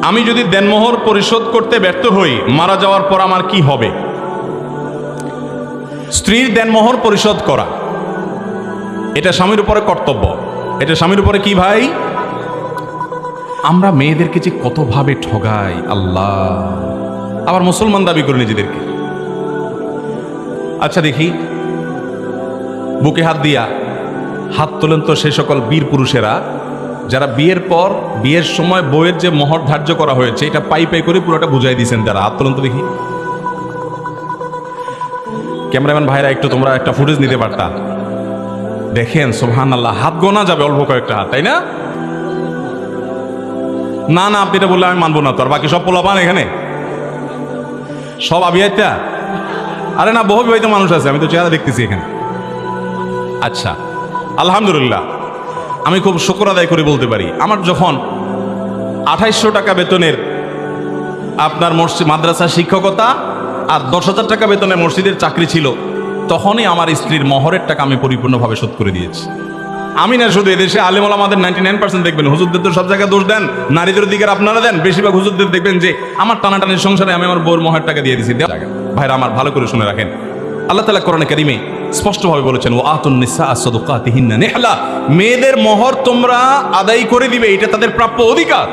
আমি যদি দেনমোহর পরিশোধ করতে ব্যর্থ হই, মারা যাওয়ার পর আমার কি হবে? স্ত্রীর দেনমোহর পরিশোধ করা এটা স্বামীর উপরে কর্তব্য। এটা স্বামীর উপরে কি ভাই? আমরা মেয়েদেরকে যে কতভাবে ঠগাই আল্লাহ, আবার মুসলমান দাবি করে নিজেদেরকে। আচ্ছা দেখি, বুকে হাত দিয়া হাত তোলেন তো সেই সকল বীর পুরুষেরা যারা বিয়ের পর, বিয়ের সময় বইয়ের যে মোহর ধার্য করা হয়েছে এটা পাই পাই করে পুরোটা বুঝাই দিয়েছেন তারা। হাত তোলেন তো দেখি। ক্যামেরাম্যান ভাইরা একটু তোমরা একটা ফুটেজ নিতে পারতা। দেখেন সুবহানাল্লাহ, হাত গোনা যাবে অল্প কয়েকটা হাত, তাই না? না না, আপনি এটা বললে আমি মানবো না। তো আর বাকি সব পোলাপান এখানে সব আবিয়াইতা? আরে না, বহু বিবাহিত মানুষ আছে, আমি তো চেহারা দেখতেছি এখানে। আচ্ছা, আলহামদুলিল্লাহ, আমি খুব শুকর আদায় করে বলতে পারি, আমার যখন 2800 টাকা বেতনের আপনার মসজিদ মাদ্রাসা শিক্ষকতা আর 10,000 টাকা বেতনের মসজিদের চাকরি ছিল, তখনই আমার স্ত্রীর মহরের টাকা আমি পরিপূর্ণভাবে শোধ করে দিয়েছি। আমি না শুধু, এদেশে আলেম ওলামাদের 99% দেখবেন, হুজুরদের তো সব জায়গায় দোষ দেন, নারীদের দিকে আপনারা দেন, বেশিরভাগ হুজুরদের দেখবেন যে আমার টানাটানির সংসারে আমি আমার বউর মহরের টাকা দিয়ে দিয়েছি। ভাইরা আমার ভালো করে শুনে রাখেন, আল্লাহ তাআলা কোরআনে কারীমে স্পষ্টভাবে বলেছেন, ওয়া আতুন নিসা সাদকাতিহিন্না নিহলা, মেয়েদের মহর তোমরা আদায় করে দিবে, এটা তাদের প্রাপ্য অধিকার।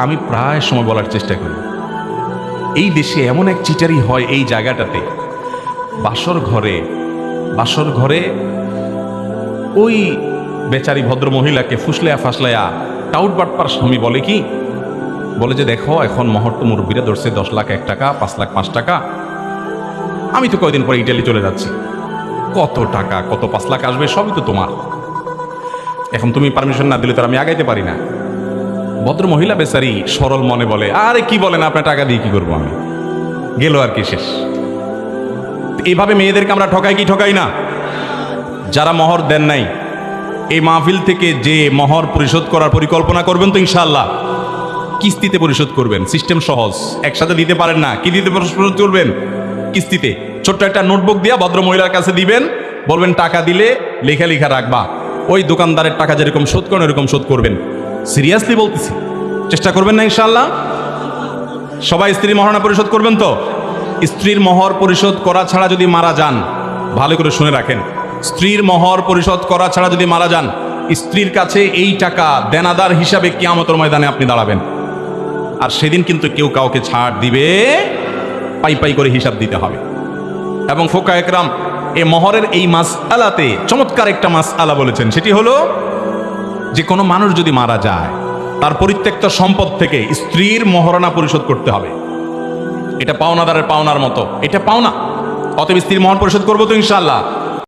আমি প্রায় সময় বলার চেষ্টা করি, এই দেশে এমন এক চিটারি হয় এই জায়গাটাতে, বাসর ঘরে ওই বেচারি ভদ্র মহিলাকে ফুসলায়া ফাসলায়া টাউট বাটপার স্বামী বলে কি, বলে যে দেখো এখন মহর তো মুরব্বীরা ধরছে 10 লাখ 1 টাকা, 5 লাখ 5 টাকা, আমি তো কয়দিন পরে ইটালি চলে যাচ্ছি, কত টাকা, কত 5 লাখ আসবে, সবই তো তোমার, এখন তুমি পারমিশন না দিলে তো আমি আগাইতে পারি না। ভদ্র মহিলা বেচারি সরল মনে বলে, আরে কি বলেন, আপনার টাকা দিয়ে কি করবো আমি, গেল আর কি, শেষ। এইভাবে মেয়েদেরকে আমরা ঠকাই কি ঠকাই না? যারা মহর দেন নাই, এই মাহফিল থেকে যে মহর পরিশোধ করার পরিকল্পনা করবেন তো ইনশাআল্লাহ কিস্তিতে পরিশোধ করবেন, সিস্টেম সহজ, একসাথে দিতে পারেন না, কি দিতে পরিশোধ করবেন? কিস্তিতে। ছোট্ট একটা নোটবুক দিয়া ভদ্র মহিলার কাছে দিবেন, বলবেন টাকা দিলে লেখা লেখা রাখবা, ওই দোকানদারের টাকা যেরকম শোধ করেন এরকম শোধ করবেন। সিরিয়াসলি বলতেছি, চেষ্টা করবেন না ইনশাআল্লাহ? সবাই স্ত্রীর মহারণা পরিশোধ করবেন তো? স্ত্রীর মহর পরিশোধ করা ছাড়া যদি মারা যান, ভালো করে শুনে রাখেন, স্ত্রীর মহর পরিশোধ করা ছাড়া যদি মারা যান, স্ত্রীর কাছে এই টাকা দেনাদার হিসাবে কিয়ামতের ময়দানে আপনি দাঁড়াবেন। আর সেদিন কিন্তু কেউ কাউকে ছাড় দিবে, পাই পাই করে হিসাব দিতে হবে। এবং ফুকাহা একরাম এই মহরের এই মাসআলাতে চমৎকার একটা মাসআলা বলেছেন, সেটি হলো যে কোনো মানুষ যদি মারা যায়, তার পরিত্যক্ত সম্পদ থেকে স্ত্রীর মহারণা পরিশোধ করতে হবে। এটা পাওনাদারের পাওনার মতো, এটা পাওনা, অতএব স্ত্রীর মহর পরিশোধ করবো তো ইনশাআল্লাহ।